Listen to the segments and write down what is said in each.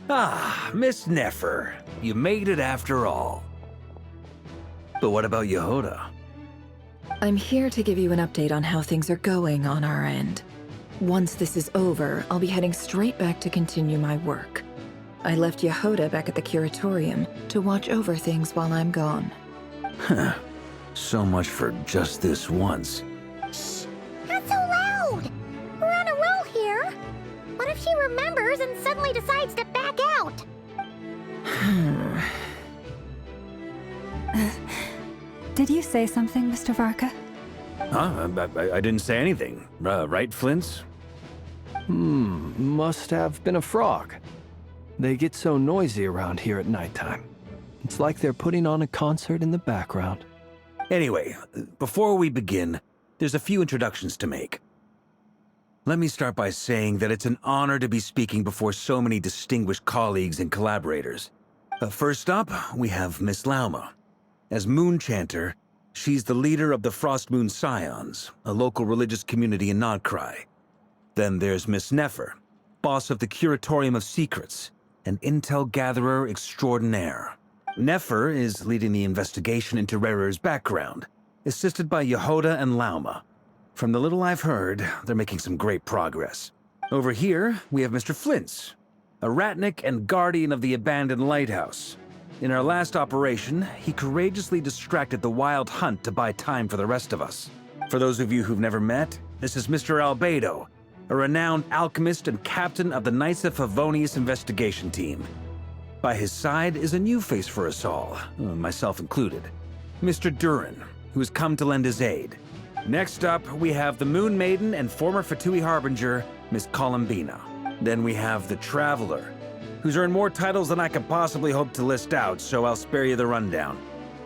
Ah, Miss Nefer. You made it after all. But what about Yehoda? I'm here to give you an update on how things are going on our end. Once this is over, I'll be heading straight back to continue my work. I left Yehoda back at the curatorium to watch over things while I'm gone. Huh. So much for just this once. Shh! Not so loud! We're on a roll here. What if she remembers and suddenly decides to back out? Did you say something, Mr. Varka? Huh? I didn't say anything. Right, Flint's? Must have been a frog. They get so noisy around here at nighttime. It's like they're putting on a concert in the background. Anyway, before we begin, there's a few introductions to make. Let me start by saying that it's an honor to be speaking before so many distinguished colleagues and collaborators. First up, we have Miss Lauma. As Moon Chanter, she's the leader of the Frost Moon Scions, a local religious community in Nodcry. Then there's Miss Nefer, boss of the Curatorium of Secrets, an intel gatherer extraordinaire. Nefer is leading the investigation into Rerer's background, assisted by Yehoda and Lauma. From the little I've heard, they're making some great progress. Over here, we have Mr. Flint's, a ratnik and guardian of the abandoned lighthouse. In our last operation, he courageously distracted the wild hunt to buy time for the rest of us. For those of you who've never met, this is Mr. Albedo, a renowned alchemist and captain of the Knights of Favonius investigation team. By his side is a new face for us all, myself included, Mr. Durin, who has come to lend his aid. Next up, we have the Moon Maiden and former Fatui Harbinger, Miss Columbina. Then we have the Traveler, who's earned more titles than I could possibly hope to list out, so I'll spare you the rundown.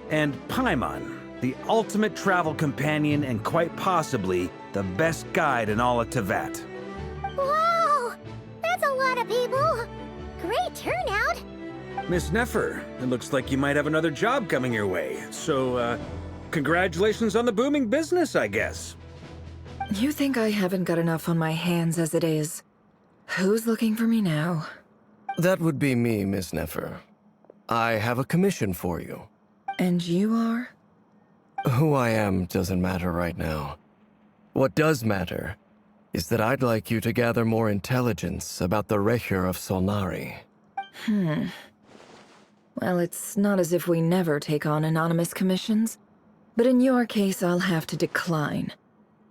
And Paimon, the ultimate travel companion and quite possibly the best guide in all of Tevat. Wow! That's a lot of people! Great turnout! Miss Nefer, it looks like you might have another job coming your way, so, congratulations on the booming business, I guess. You think I haven't got enough on my hands as it is? Who's looking for me now? That would be me, Miss Nefer. I have a commission for you. And you are? Who I am doesn't matter right now. What does matter is that I'd like you to gather more intelligence about the Recher of Solnari. Well, it's not as if we never take on anonymous commissions, but in your case, I'll have to decline.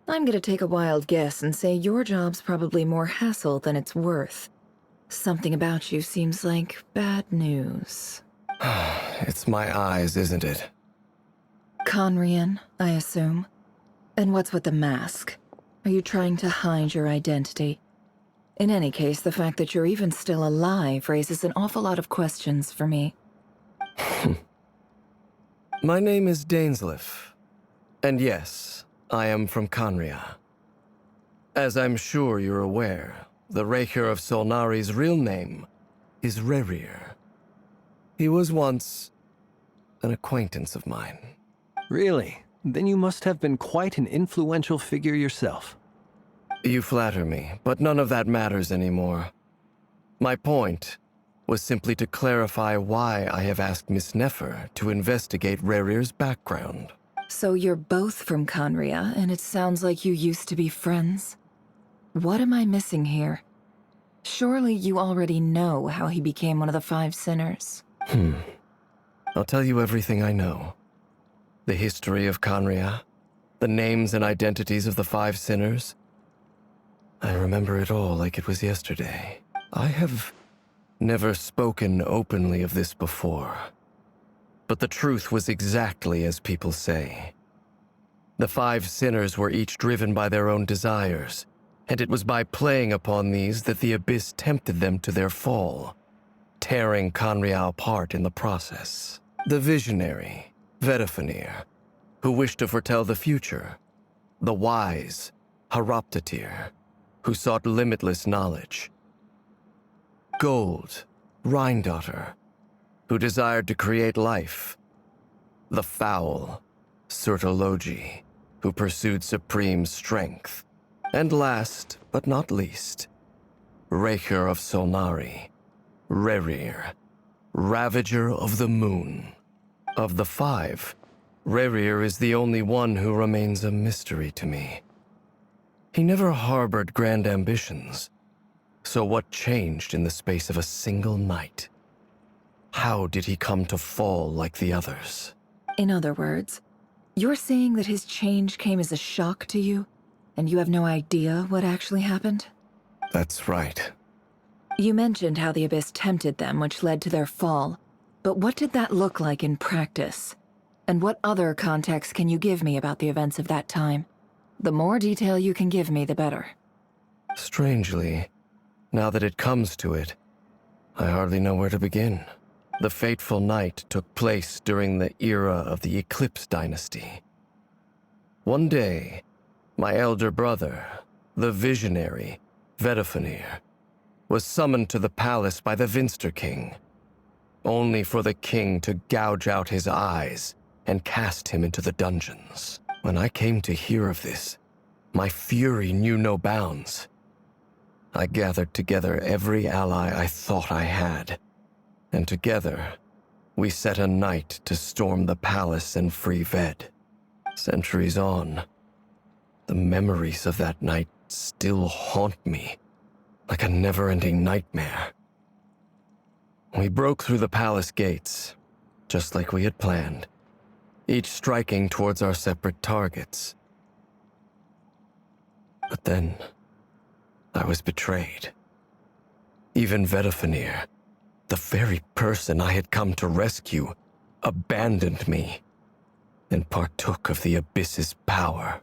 I'm gonna take a wild guess and say your job's probably more hassle than it's worth. Something about you seems like bad news. It's my eyes, isn't it? Conrian, I assume. And what's with the mask? Are you trying to hide your identity? In any case, the fact that you're even still alive raises an awful lot of questions for me. My name is Dainsleif. And yes, I am from Conria. As I'm sure you're aware, the Recher of Solnari's real name is Rerir. He was once an acquaintance of mine. Really? Then you must have been quite an influential figure yourself. You flatter me, but none of that matters anymore. My point was simply to clarify why I have asked Miss Nefer to investigate Rerir's background. So you're both from Conria, and it sounds like you used to be friends? What am I missing here? Surely you already know how he became one of the Five Sinners. I'll tell you everything I know. The history of Conria, the names and identities of the Five Sinners. I remember it all like it was yesterday. I have never spoken openly of this before. But the truth was exactly as people say. The Five Sinners were each driven by their own desires, and it was by playing upon these that the Abyss tempted them to their fall, tearing Conria apart in the process. The visionary, Vedafanir, who wished to foretell the future. The wise, Haroptatir, who sought limitless knowledge. Gold, Rhindaughter, who desired to create life. The foul, Surtologi, who pursued supreme strength. And last, but not least, Raker of Solnari, Rerir, Ravager of the Moon. Of the five, Rerir is the only one who remains a mystery to me. He never harbored grand ambitions, so what changed in the space of a single night? How did he come to fall like the others? In other words, you're saying that his change came as a shock to you, and you have no idea what actually happened? That's right. You mentioned how the Abyss tempted them, which led to their fall. But what did that look like in practice? And what other context can you give me about the events of that time? The more detail you can give me, the better. Strangely, now that it comes to it, I hardly know where to begin. The fateful night took place during the era of the Eclipse Dynasty. One day, my elder brother, the visionary, Vedafenir, was summoned to the palace by the Vinster King, only for the king to gouge out his eyes and cast him into the dungeons. When I came to hear of this, my fury knew no bounds. I gathered together every ally I thought I had, and together, we set a night to storm the palace and free Ved. Centuries on, the memories of that night still haunt me, like a never-ending nightmare. We broke through the palace gates, just like we had planned, each striking towards our separate targets. But then, I was betrayed. Even Vedafenir, the very person I had come to rescue, abandoned me and partook of the Abyss's power.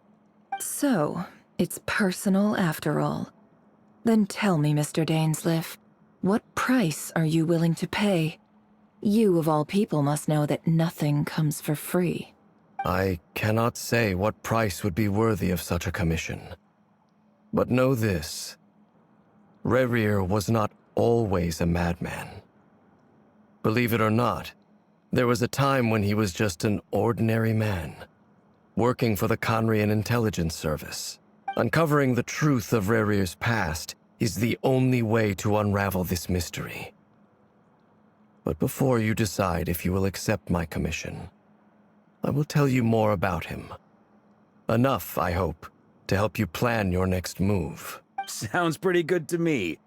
So, it's personal after all. Then tell me, Mr. Dainsleif, what price are you willing to pay? You, of all people, must know that nothing comes for free. I cannot say what price would be worthy of such a commission. But know this. Rerir was not always a madman. Believe it or not, there was a time when he was just an ordinary man, working for the Conrian Intelligence Service. Uncovering the truth of Rerir's past is the only way to unravel this mystery. But before you decide if you will accept my commission, I will tell you more about him. Enough, I hope, to help you plan your next move. Sounds pretty good to me.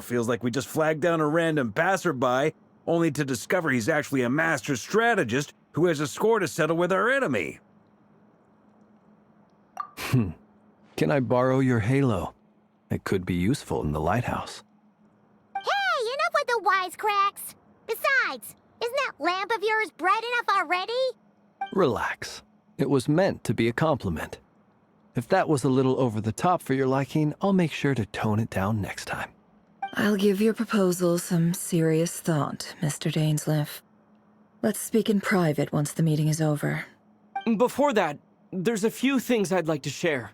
Feels like we just flagged down a random passerby, only to discover he's actually a master strategist who has a score to settle with our enemy. Can I borrow your halo? It could be useful in the lighthouse. Hey, enough with the wisecracks! Besides, isn't that lamp of yours bright enough already? Relax. It was meant to be a compliment. If that was a little over the top for your liking, I'll make sure to tone it down next time. I'll give your proposal some serious thought, Mr. Dainsleif. Let's speak in private once the meeting is over. Before that, there's a few things I'd like to share.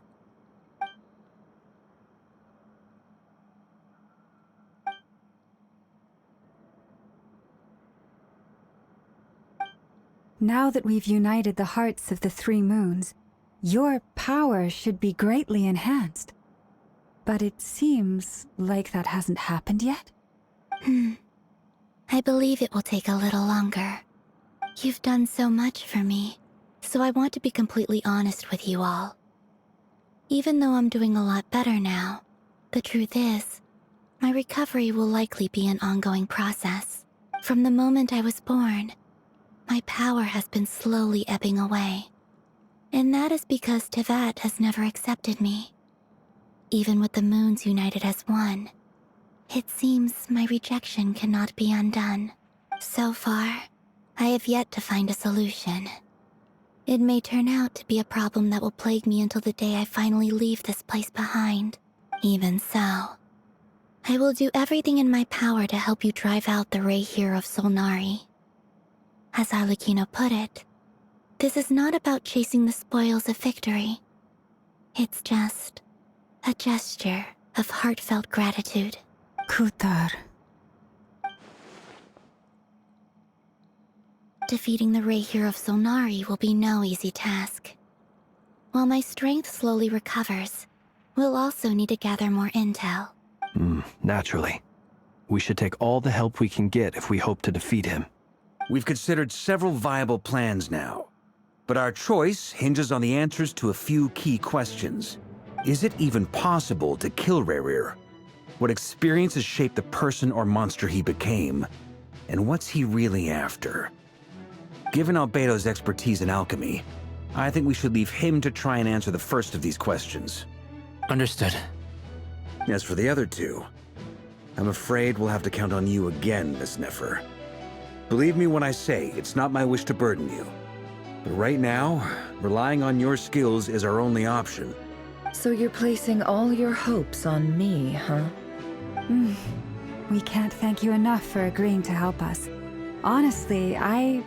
Now that we've united the hearts of the three moons, your power should be greatly enhanced. But it seems like that hasn't happened yet. I believe it will take a little longer. You've done so much for me, so I want to be completely honest with you all. Even though I'm doing a lot better now, the truth is, my recovery will likely be an ongoing process. From the moment I was born, my power has been slowly ebbing away. And that is because Tevat has never accepted me. Even with the moons united as one, it seems my rejection cannot be undone. So far, I have yet to find a solution. It may turn out to be a problem that will plague me until the day I finally leave this place behind. Even so, I will do everything in my power to help you drive out the Raher of Solnari. As Arlecchino put it, this is not about chasing the spoils of victory. It's just a gesture of heartfelt gratitude. Kutar. Defeating the Rayhir of Solnari will be no easy task. While my strength slowly recovers, we'll also need to gather more intel. Naturally. We should take all the help we can get if we hope to defeat him. We've considered several viable plans now, but our choice hinges on the answers to a few key questions. Is it even possible to kill Rayhir? What experiences shaped the person or monster he became? And what's he really after? Given Albedo's expertise in alchemy, I think we should leave him to try and answer the first of these questions. Understood. As for the other two, I'm afraid we'll have to count on you again, Miss Nefer. Believe me when I say it's not my wish to burden you. But right now, relying on your skills is our only option. So you're placing all your hopes on me, huh? We can't thank you enough for agreeing to help us. Honestly, I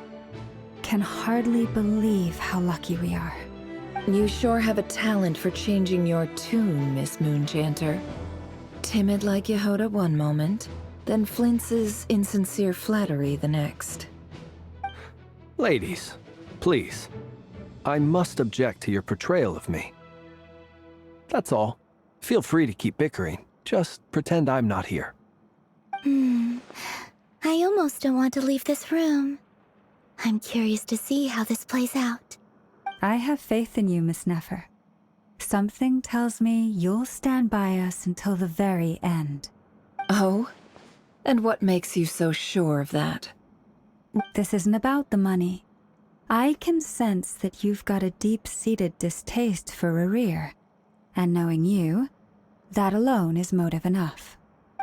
can hardly believe how lucky we are. You sure have a talent for changing your tune, Miss Moonchanter. Timid like Yehoda one moment, then flinches insincere flattery the next. Ladies, please. I must object to your portrayal of me. That's all. Feel free to keep bickering. Just pretend I'm not here. I almost don't want to leave this room. I'm curious to see how this plays out. I have faith in you, Miss Nefer. Something tells me you'll stand by us until the very end. Oh? And what makes you so sure of that? This isn't about the money. I can sense that you've got a deep-seated distaste for Rayhir. And knowing you, that alone is motive enough.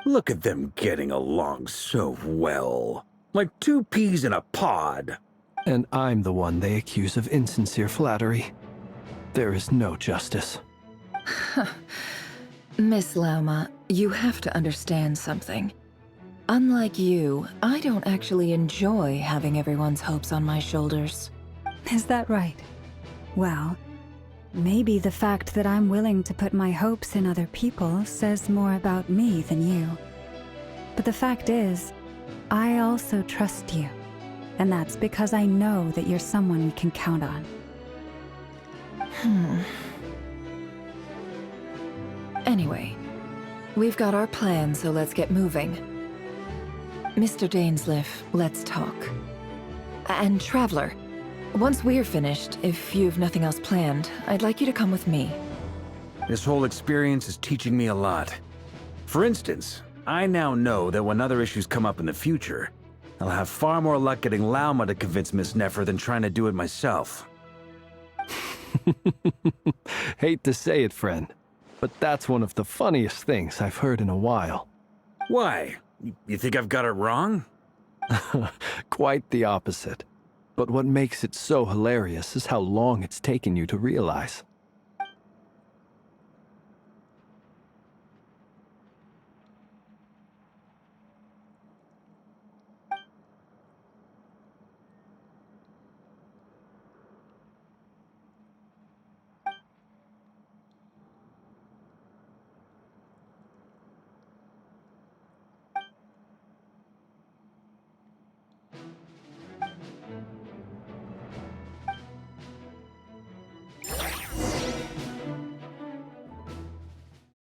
Look at them getting along so well. Like two peas in a pod. And I'm the one they accuse of insincere flattery. There is no justice. Miss Lauma, you have to understand something. Unlike you, I don't actually enjoy having everyone's hopes on my shoulders. Is that right? Well, maybe the fact that I'm willing to put my hopes in other people says more about me than you. But the fact is, I also trust you. And that's because I know that you're someone we can count on. Anyway, we've got our plan, so let's get moving. Mr. Dainsleif, let's talk. And Traveler, once we're finished, if you've nothing else planned, I'd like you to come with me. This whole experience is teaching me a lot. For instance, I now know that when other issues come up in the future, I'll have far more luck getting Lauma to convince Miss Nefer than trying to do it myself. Hate to say it, friend, but that's one of the funniest things I've heard in a while. Why? You think I've got it wrong? Quite the opposite. But what makes it so hilarious is how long it's taken you to realize.